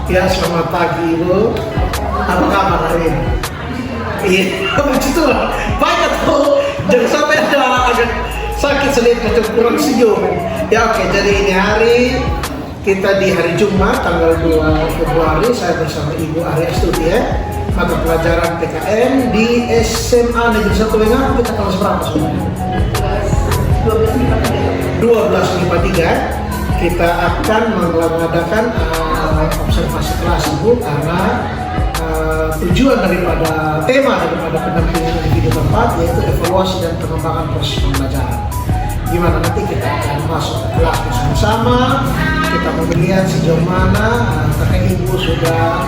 Ya, selamat pagi Ibu. Apa kabar hari ini? Iya, begitu lah. Banyak tuh. Jangan sampai ada agak sakit sedikit macam kurang sejuk. Ya oke, jadi ini hari kita di hari Jumat tanggal 2 Februari saya bersama Ibu Arya Studi mata pelajaran PKN di SMA Negeri 1 Wengan. Kita kelas berapa sebenarnya? 1253. Kita akan mengadakan observasi kelas Ibu karena tujuan daripada tema daripada pendampingan individu tempat yaitu evaluasi dan pengembangan proses pembelajaran. Gimana nanti kita akan masuk ke kelas bersama-sama, kita mau melihat sejauh mana kakak Ibu sudah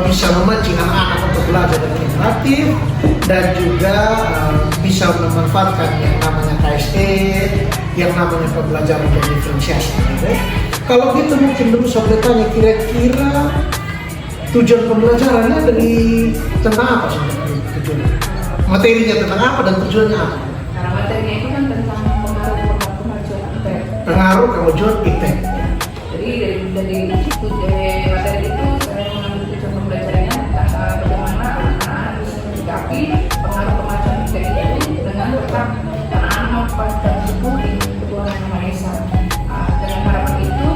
bisa memancing anak-anak untuk belajar dengan interaktif dan juga bisa memanfaatkan yang namanya KSE, yang namanya pembelajaran dan diferensiasi. Kalau gitu mungkin dulu saya boleh tanya kira-kira tujuan pembelajarannya dari tentang apa sebenarnya tujuannya? Materinya tentang apa dan tujuannya apa? Karena materinya itu kan tentang pengaruh IPTEK. Pengaruh kemajuan IPTEK. Jadi dari materi itu saya mengambil tujuan pembelajarannya tentang bagaimana anak-anak bisa menyikapi pengaruh kemajuan IPTEK itu dengan tetap anak-anak memanfaatkan buku di ketuhanan Yang Maha Esa. Dengan harapan itu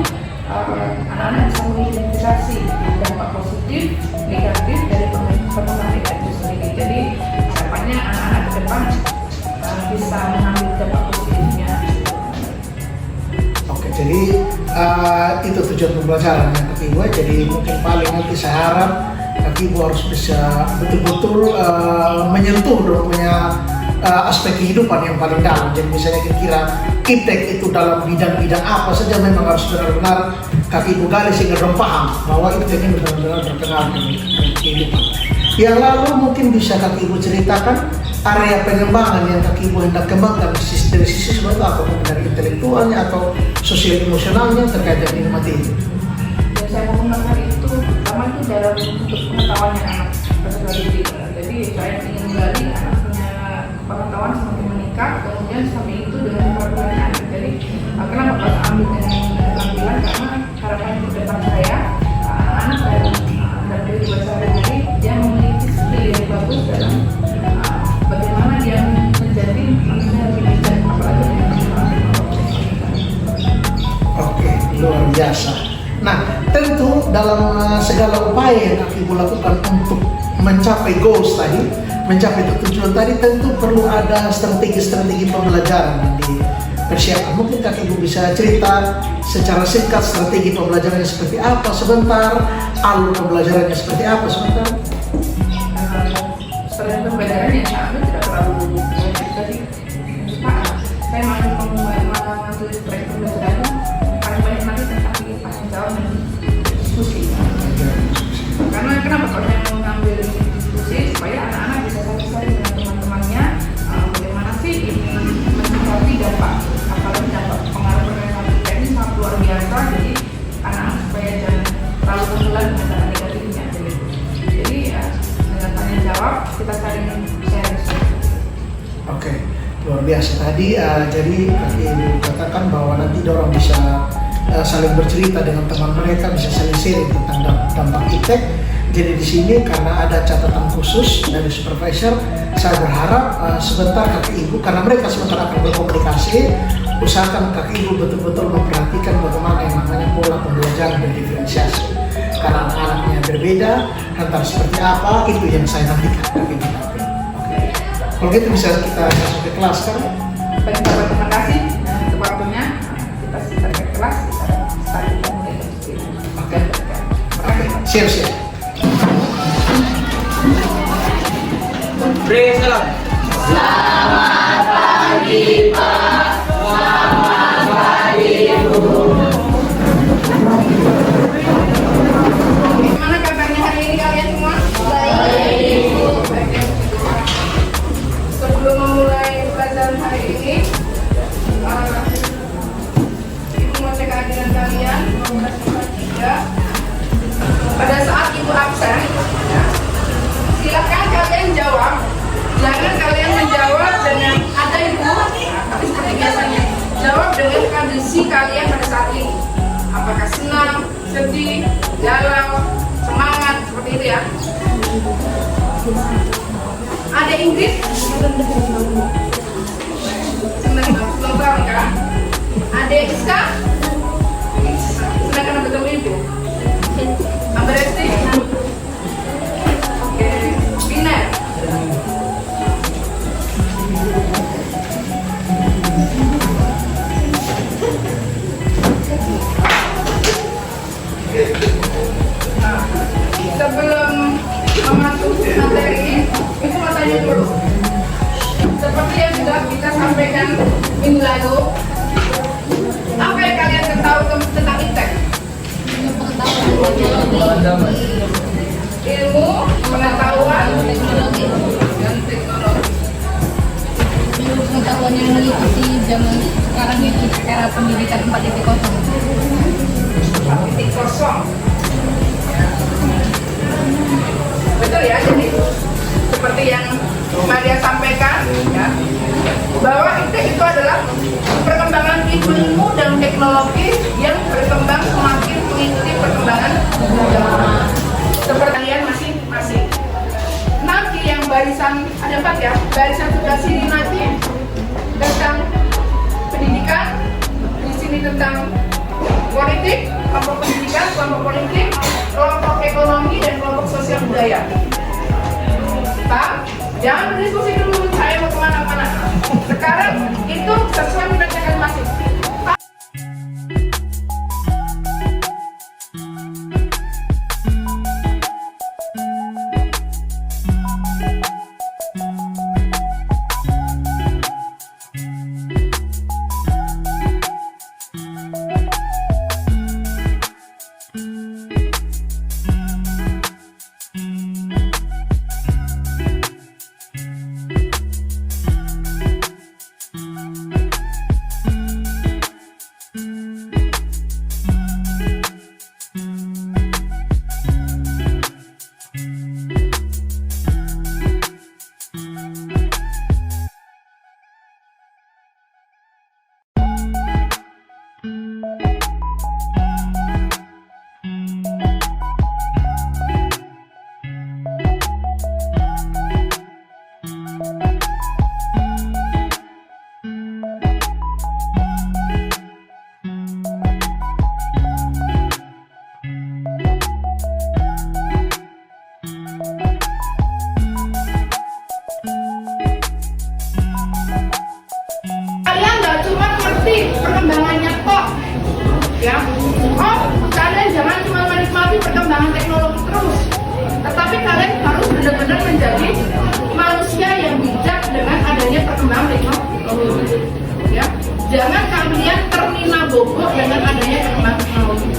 anak-anak bisa mengidentifikasi dampak positif, negatif dari pengembangan IPTEK itu sendiri. Jadi harapannya anak-anak ke depan bisa mengambil dampak positifnya. Oke, jadi itu tujuan pembelajaran yang kedua. Jadi mungkin paling nanti saya harap Ibu harus bisa betul-betul menyentuh dong punya aspek kehidupan yang paling dalam. Jadi misalnya kira-kira IPTEK itu dalam bidang-bidang apa saja memang harus benar-benar kaki Ibu gali sehingga dong paham bahwa IPTEK ini benar-benar berkenaan dengan kehidupan. Yang lalu mungkin bisa kaki Ibu ceritakan area pengembangan yang kaki Ibu hendak kembangkan dari sisi seperti apa, dari intelektualnya atau sosial emosionalnya terkait dengan materi itu. Dan saya mau mengangkat itu pertama itu dalam bentuk pengetahuannya anak peserta didik. Jadi saya ingin menggali anak punya pengetahuan semakin meningkat, kemudian sampai itu dengan peraturan anak. Jadi kenapa pas ambil dengan keterampilan, karena harapan ke depan saya anak-anak dari dewasa jadi dia memiliki skill yang bagus dalam bagaimana dia menjadi manusia lebih bijak, apalagi dengan Oke, luar biasa. Nah, tentu dalam segala upaya yang Ibu lakukan untuk mencapai goals tadi, mencapai tujuan tadi, tentu perlu ada strategi-strategi pembelajaran yang dipersiapkan. Mungkin Ibu bisa cerita secara singkat strategi pembelajarannya seperti apa sebentar, alur pembelajarannya seperti apa sebentar. Strategi pembelajarannya tidak terlalu banyak tadi. Saya mau menulis strategi pembelajaran paling banyak nanti tentang pasang jawab dan diskusi. Karena kenapa kalau saya mengambil diskusi supaya anak-anak bisa saling dengan teman-temannya bagaimana sih ini menyikapi dampak, apalagi dampak pengaruh perkembangan IPTEK ini sangat luar biasa. Jadi anak-anak supaya jangan terlalu tenggelam dengan dampak negatifnya. Jadi dengan tanya jawab kita saling share. Oke, luar biasa tadi. Jadi Ibu katakan bahwa nanti dorong bisa saling bercerita dengan teman mereka, bisa saling sharing tentang dampak IPTEK. Jadi di sini karena ada catatan khusus dari supervisor, saya berharap sebentar kaki Ibu, karena mereka sebentar akan berkomunikasi, usahakan kaki Ibu betul-betul memperhatikan bagaimana yang namanya pola pembelajaran dan diferensiasi. Karena anak-anaknya berbeda, antara seperti apa, itu yang saya nantikan kaki Ibu. Oke. Kalau gitu bisa kita masuk ke kelas sekarang. Baik, terima kasih untuk waktunya. Kita start ke kelas, kita start mulai jam 10. Oke. Siap-siap. Selamat pagi Pak, selamat pagi Bu. Gimana kabarnya hari ini kalian semua? Baik Bu. Sebelum memulai pelajaran hari ini, Ibu mau cek kehadiran kalian, 15:43. Pada saat Ibu absen, silakan kalian jawab. Jangan kalian menjawab dengan ada Ibu, tapi seperti biasanya jawab dengan kondisi kalian pada saat ini. Apakah senang, sedih, galau, semangat, seperti itu ya. Ada Inggris? Senang sekali kan? Ada Iska? Senang karena bertemu ibu? Amberesti? Oke, Biner? Nah, sebelum memasuki materi, itu mau tanya dulu. Seperti yang sudah kita sampaikan minggu lalu, apa yang kalian ketahui tentang iptek? Ilmu, pengetahuan, dan teknologi. Ilmu pengetahuan yang mengikuti zaman sekarang itu era pendidikan 4.0. 4.0. Betul ya, jadi seperti yang Maria sampaikan ya, bahwa iptek itu adalah perkembangan ilmu dan teknologi yang berkembang semakin mengikuti perkembangan zaman. Seperti kalian masing-masing. Nanti yang barisan ada 4 ya, barisan sebelah sini nanti tentang pendidikan, di sini tentang politik, kelompok pendidikan, kelompok politik, kelompok ekonomi, dan kelompok sosial budaya. Pak, jangan berdiskusi dulu, saya mau kemana-mana. Sekarang itu sesuai minatnya kalian masing. Perkembangannya kok ya, kalian jangan cuma menikmati perkembangan teknologi terus, tetapi kalian harus benar-benar menjadi manusia yang bijak dengan adanya perkembangan teknologi ya. Jangan kalian terlena bobo dengan adanya perkembangan teknologi.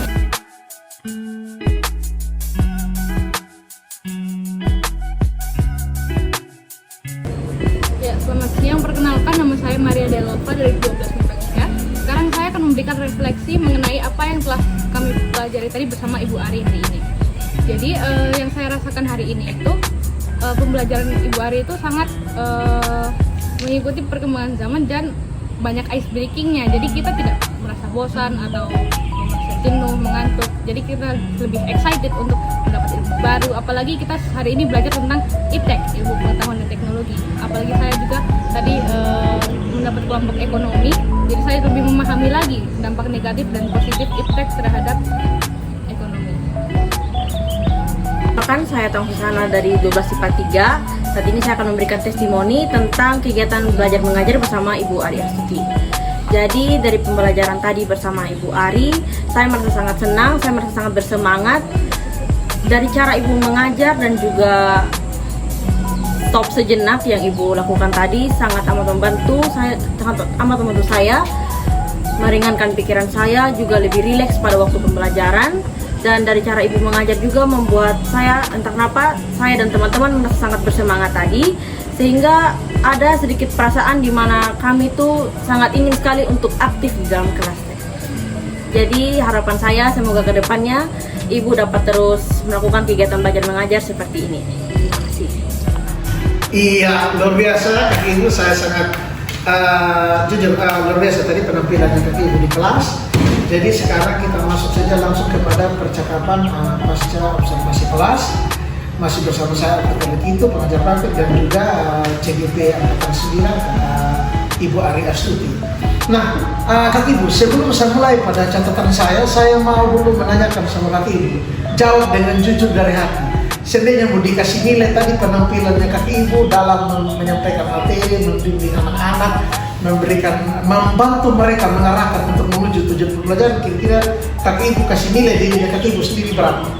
Ya, selamat siang. Perkenalkan, nama saya Maria Delova dari 12 MIPA 3. Sekarang saya akan memberikan refleksi mengenai apa yang telah kami pelajari tadi bersama Ibu Ari hari ini. Jadi yang saya rasakan hari ini itu pembelajaran Ibu Ari itu sangat mengikuti perkembangan zaman dan banyak ice breakingnya. Jadi kita tidak merasa bosan atau merasa jenuh, mengantuk. Jadi kita lebih excited untuk mendapat ilmu baru. Apalagi kita hari ini belajar tentang iptek, ilmu pengetahuan dan teknologi. Apalagi saya juga tadi mendapat kelompok ekonomi. Jadi saya lebih memahami lagi dampak negatif dan positif iptek terhadap ekonomi. Perkenalkan, saya Tong Susana dari 12 IPA 3. Saat ini saya akan memberikan testimoni tentang kegiatan belajar mengajar bersama Ibu Ari Astuti. Jadi dari pembelajaran tadi bersama Ibu Ari, saya merasa sangat senang, saya merasa sangat bersemangat. Dari cara Ibu mengajar dan juga stop sejenak yang Ibu lakukan tadi sangat amat membantu saya, meringankan pikiran saya, juga lebih rileks pada waktu pembelajaran. Dan dari cara Ibu mengajar juga membuat saya, entah kenapa, saya dan teman-teman merasa sangat bersemangat tadi, sehingga ada sedikit perasaan di mana kami tuh sangat ingin sekali untuk aktif di dalam kelas. Jadi harapan saya semoga kedepannya Ibu dapat terus melakukan kegiatan belajar mengajar seperti ini. Terima kasih. Iya, luar biasa. Kaki Ibu saya sangat jujur luar biasa tadi penampilannya Kaki Ibu di kelas. Jadi sekarang kita masuk saja langsung kepada percakapan pasca observasi kelas. Masih bersama saya Alfred itu pengajar praktik dan juga CGP Angkatan 9 Ibu Ari Astuti. Nah, Kak Ibu, sebelum saya mulai pada catatan saya mau dulu menanyakan sama Kak Ibu. Jawab dengan jujur dari hati. Seandainya mau dikasih nilai tadi penampilannya Kak Ibu dalam menyampaikan materi, membimbing anak-anak, membantu mereka mengarahkan untuk menuju tujuan pembelajaran, kira-kira Kak Ibu kasih nilai dirinya Kak Ibu sendiri berapa?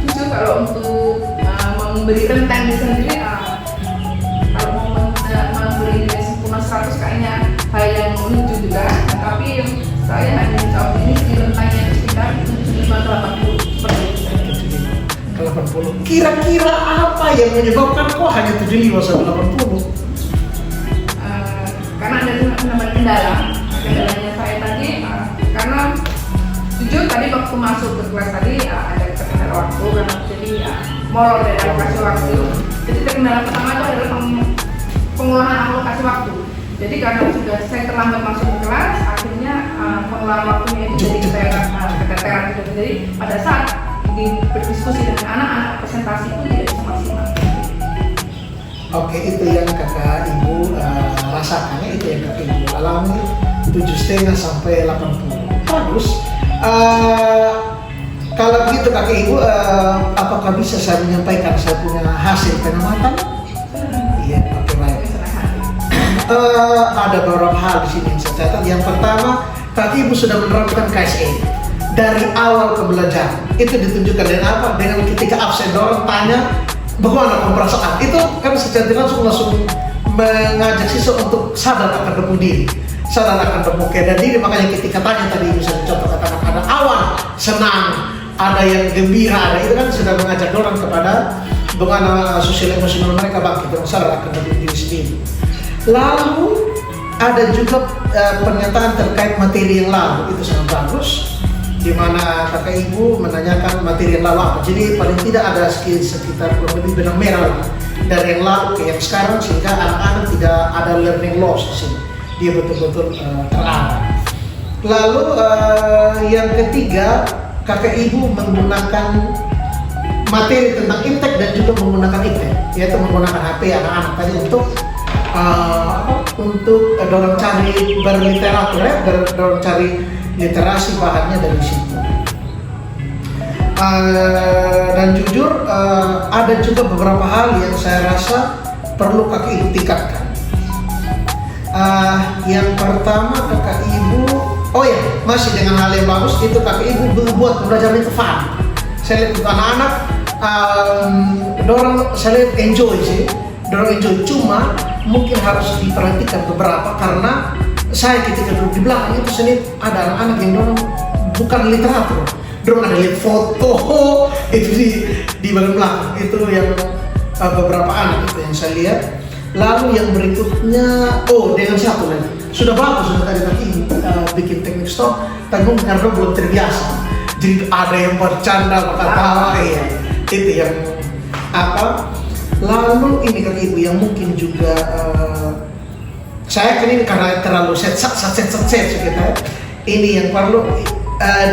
Jujur kalau untuk memberi rentang di sendiri, kalau mau memberi nilai sempurna 100 kayaknya hal yang menuju juga, tapi saya hanya menjawab ini di rentangnya sekitar 75-80 seperti itu. 80. Kira-kira apa yang menyebabkan kok hanya 75 sampai 80? Karena ada beberapa kendalanya saya tadi, karena jujur tadi waktu masuk ke kelas tadi ada terkendala waktu, karena jadi molor dari alokasi waktu. Jadi terkendala pertama itu adalah pengelolaan alokasi waktu. Jadi karena sudah saya terlambat masuk ke kelas, akhirnya pengelolaan waktunya itu jadi keteteran gitu. Jadi pada saat berdiskusi dengan anak-anak presentasi itu tidak bisa maksimal. Oke, itu yang Kakak Ibu rasakan, itu yang Kakak Ibu alami 7,5 sampai 80. Bagus. Kalau begitu Kakak Ibu, apakah bisa saya menyampaikan saya punya hasil pengamatan? Iya, oke, baik. Ada beberapa hal di sini yang saya catat. Yang pertama, Kakak Ibu sudah menerapkan KSE dari awal pembelajaran. Itu ditunjukkan dengan apa? Dengan ketika absen orang tanya bagaimana perasaan. Itu kan secara langsung mengajak siswa untuk sadar akan diri diri, sadar akan keadaan diri. Makanya ketika tanya tadi misalnya contoh katakan ada awan senang, ada yang gembira, ada itu kan sudah mengajak orang kepada bagaimana sosial emosional mereka bangkit dan sadar akan diri sendiri. Lalu ada juga pernyataan terkait materi yang lalu, itu sangat bagus, di mana Kakak Ibu menanyakan materi yang lalu apa. Jadi paling tidak ada sekitar kurang lebih benang merah dari yang lalu ke yang sekarang, sehingga anak-anak tidak ada learning loss di sini. Dia betul-betul terarah. Lalu yang ketiga, Kakak Ibu menggunakan materi tentang intek dan juga menggunakan intek, yaitu menggunakan HP anak-anak tadi untuk dorong cari berliteratur, dorong cari literasi bahannya dari situ. Dan jujur ada juga beberapa hal yang saya rasa perlu Kakak Ibu tingkatkan. Yang pertama Kakak Ibu, masih dengan hal yang bagus itu Kakak Ibu buat pembelajaran itu fun. Saya lihat anak-anak saya lihat enjoy sih, cuma mungkin harus diperhatikan beberapa, karena saya ketika duduk di belakang itu saya lihat ada anak-anak yang dorong bukan literatur, dorong ada lihat foto itu di bagian belakang, itu yang beberapa anak itu yang saya lihat. Lalu yang berikutnya, dengan satu lagi, sudah bagus sudah tadi bikin teknik stop, tanggung karena belum terbiasa. Jadi ada yang bercanda, ketawa, itu yang apa. Lalu ini Kak Ibu yang mungkin juga saya ini karena terlalu set sekitar ini yang perlu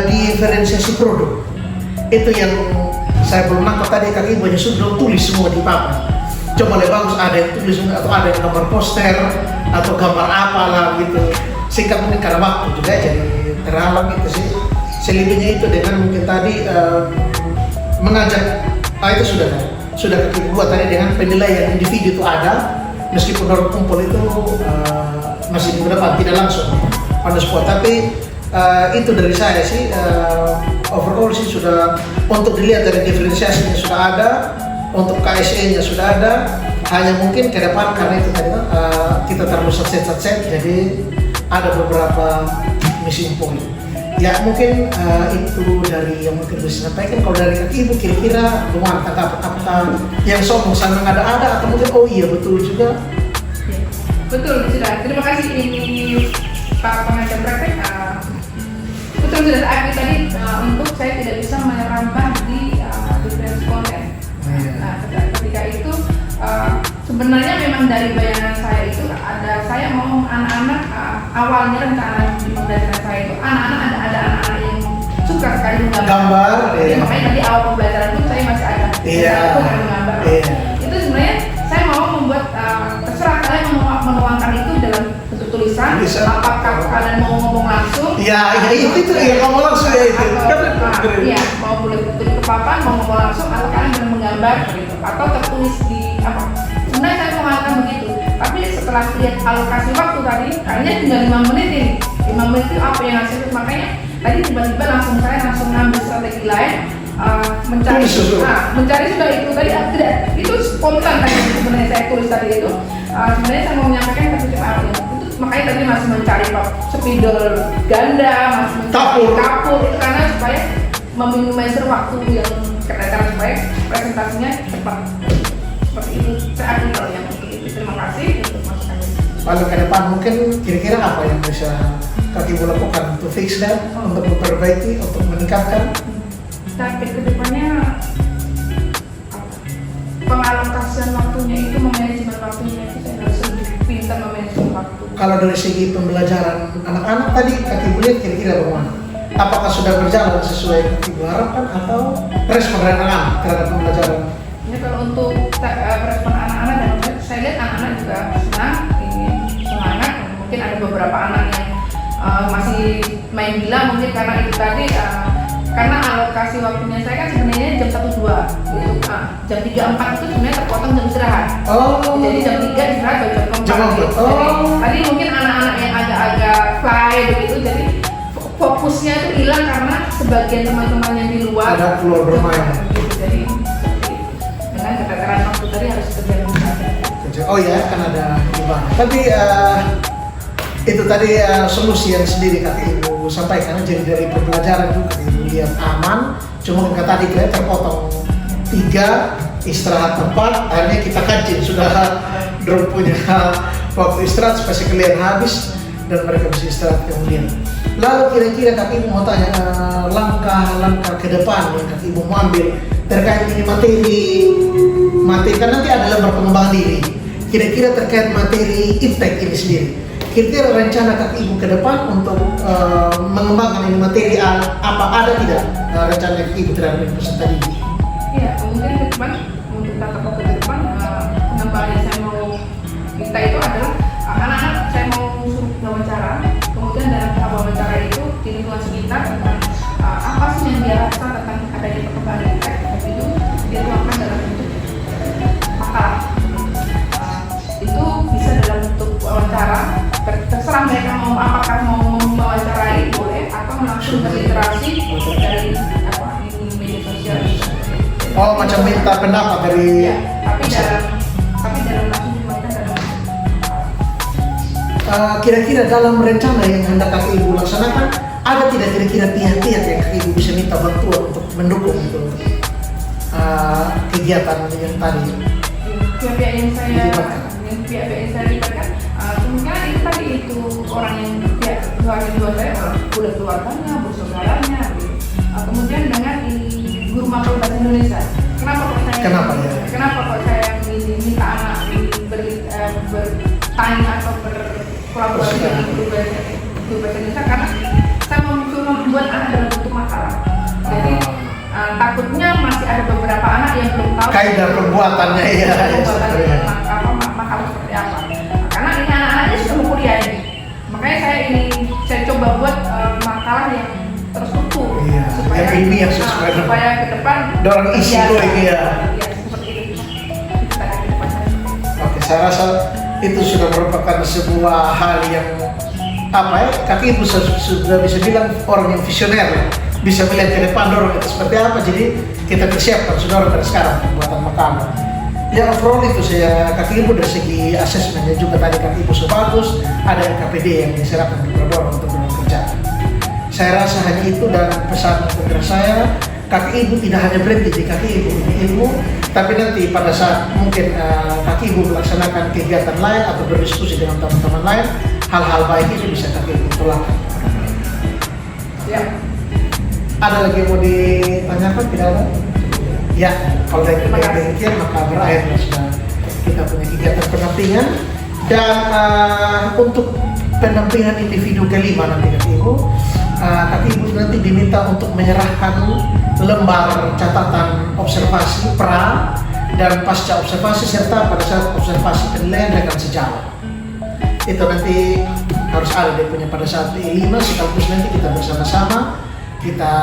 diferensiasi produk. Itu yang saya belum nangkap tadi Kak Ibu, hanya sudah tulis semua di papan. Coba lebih bagus ada yang tulis atau ada yang gambar poster atau gambar apalah gitu. Singkat mungkin karena waktu juga jadi terhalang itu sih. Selebihnya itu dengan mungkin tadi mengajak, itu sudah kita buat tadi dengan penilaian individu itu ada, meskipun orang kumpul itu masih minggu depan tidak langsung on the spot, tapi itu dari saya sih overall sih sudah untuk dilihat dari diferensiasinya sudah ada, untuk KSE-nya sudah ada, hanya mungkin ke depan karena itu tadi kita terlalu set, jadi ada beberapa missing point. Ya mungkin itu dari yang mungkin bisa sampaikan. Kalau dari Kak Ibu kira-kira bagaimana apakah yang sombong sama ada atau mungkin iya betul juga? Betul sudah. Terima kasih ini Pak Pengajar Praktek. Betul sudah saya tadi untuk saya tidak bisa merambah di diferensi konten. Ketika itu sebenarnya memang dari bayangan saya itu ada saya mau anak-anak awalnya rencana di pembelajaran saya itu anak-anak ada anak-anak yang suka sekali menggambar. Gambar, Jadi iya. makanya tadi awal pembelajaran pun saya masih ada. Iya. Aku akan menggambar. Iya. Itu sebenarnya saya mau membuat terserah kalian menuangkan itu dalam bentuk tulisan. Tulisan. Apakah kalian mau ngomong langsung? Ya, itu ya kamu langsung ya itu. Iya, mau boleh tulis ke papan, mau ngomong langsung, atau kalian benar menggambar gitu, atau tertulis di apa? Sebenarnya saya mengatakan begitu, tapi setelah lihat alokasi waktu tadi, kayaknya tinggal 5 menit ini. 5 menit itu apa yang hasil, makanya tadi tiba-tiba saya langsung ngambil strategi lain, mencari, mencari sudah itu tadi tidak itu spontan tadi sebenarnya saya tulis tadi itu. Sebenarnya saya mau menyampaikan ke titik apa itu, makanya tadi masih mencari spidol ganda, masih mencari kapur itu karena supaya meminimalisir waktu yang keteteran supaya presentasinya cepat. Seperti itu saya ambil kalau yang untuk itu. Terima kasih untuk masukannya. Lalu ke depan mungkin kira-kira apa yang bisa Kak Ibu lakukan untuk fix dan untuk memperbaiki, untuk meningkatkan? Target kedepannya pengalokasian waktunya itu, memanajemen waktunya itu saya harus lebih pintar memanajemen waktu. Kalau dari segi pembelajaran anak-anak tadi Kak Ibu lihat kira-kira bagaimana? Apakah sudah berjalan sesuai yang Kak Ibu harapkan atau respon dari anak-anak terhadap pembelajaran? Ini kalau untuk respon anak-anak, dan saya lihat anak-anak juga senang, ingin semangat. Mungkin ada beberapa anak yang masih main gila mungkin karena itu tadi. Karena alokasi waktunya saya kan sebenarnya jam 1-2 gitu. Jam 3-4 itu sebenarnya terpotong jam istirahat. Jadi jam 3 istirahat baru jam 4 gitu. Jadi tadi mungkin anak-anak yang agak-agak fly begitu, jadi fokusnya itu hilang karena sebagian teman-teman yang di luar ada keluar bermain gitu. Jadi dengan keteteran waktu tadi harus terjadi. Oh ya, kan ada gimana. Tapi itu tadi solusi yang sendiri Kak Ibu sampaikan. Jadi dari pembelajaran juga Kak Ibu lihat aman. Cuma kan tadi kita terpotong 3, istirahat 4. Akhirnya kita kancing sudah drop punya waktu istirahat supaya sekalian habis dan mereka bisa istirahat kemudian. Lalu kira-kira Kak Ibu mau tanya langkah-langkah ke depan yang Kak Ibu mau ambil terkait ini materi kan nanti ada lembar pengembangan diri. Kira-kira terkait materi impact ini sendiri. Kira-kira rencana Kak Ibu ke depan untuk mengembangkan ini materi apa ada tidak rencana Kak Ibu terhadap ini pesan tadi? Iya, mungkin ke depan untuk tatap muka ke depan pengembangan yang saya mau minta itu adalah anak-anak saya mau suruh wawancara, kemudian dalam tahap wawancara itu di lingkungan sekitar tentang apa sih yang dia rasa tentang adanya perkembangan impact itu dia tuangkan dalam bentuk makalah. Itu bisa dalam bentuk wawancara, terserah mereka mau apakah mau mewawancarai boleh atau langsung berliterasi dari ini media sosial. Oh, macam minta pendapat dari Ya, tapi dalam langsung dibuatkan dalam. Kira-kira dalam rencana yang hendak Kak Ibu laksanakan, ada tidak kira-kira pihak-pihak yang Kak Ibu bisa minta bantuan untuk mendukung itu kegiatan yang tadi? Pihak-pihak yang saya libatkan, kemungkinan itu tadi itu orang yang pihak keluarga di luar saya, orang kulit keluarganya, bersaudaranya, gitu. Kemudian dengan guru makro bahasa Indonesia. Kenapa kok saya minta anak bertanya atau berkolaborasi dengan guru bahasa Indonesia? Karena saya membuat anak dalam bentuk makalah. Jadi takutnya masih ada beberapa anak yang belum tahu kaidah perbuatannya ya. Makalah seperti apa. Karena ini anak-anaknya sudah mau kuliah ini. Makanya saya coba buat makalah yang terstruktur supaya ilmiah supaya ke depan dorong isi gue ya. Seperti itu. Oke, saya rasa itu sudah merupakan sebuah hal yang Kak Ibu sudah bisa bilang orang yang visioner, bisa melihat ke depan dorong itu seperti apa. Jadi kita persiapkan sudah dari sekarang pembuatan makalah. Ya overall itu saya Kak Ibu dari segi asesmennya juga tadi Kak Ibu sebagus, ada KPD yang diserahkan ke dorong untuk bekerja. Saya rasa hanya itu, dan pesan kepada saya, Kak Ibu tidak hanya berhenti di Kak Ibu ini ilmu, tapi nanti pada saat mungkin Kak Ibu melaksanakan kegiatan lain atau berdiskusi dengan teman-teman lain, hal-hal baik ini bisa Kak Ibu tolakkan. Ya. Ada lagi yang mau ditanyakan? Tidak ada? Ya, kalau dari demikian maka berakhirnya sudah kita punya kegiatan pendampingan, dan untuk pendampingan individu kelima nanti Kak Ibu, tapi Ibu nanti diminta untuk menyerahkan lembar catatan observasi pra dan pasca observasi serta pada saat observasi penilaian rekan sejauh. Itu nanti harus ada dia punya pada saat PI 5 sekaligus nanti kita bersama-sama kita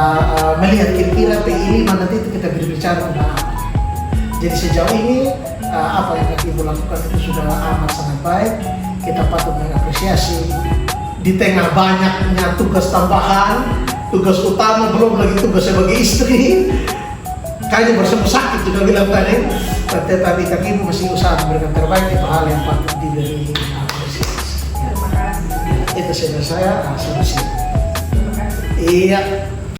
melihat kira-kira PI 5 nanti itu kita berbicara tentang apa. Jadi sejauh ini apa yang Ibu lakukan itu sudah amat sangat baik. Kita patut mengapresiasi di tengah banyaknya tugas tambahan, tugas utama belum lagi tugas sebagai istri. Kayaknya bersama sakit juga bilang tadi. Tetapi kami masih usaha memberikan terbaik, itu hal yang patut diberi apresiasi. Terima kasih. Itu saja saya, solusi. Terima kasih. Iya.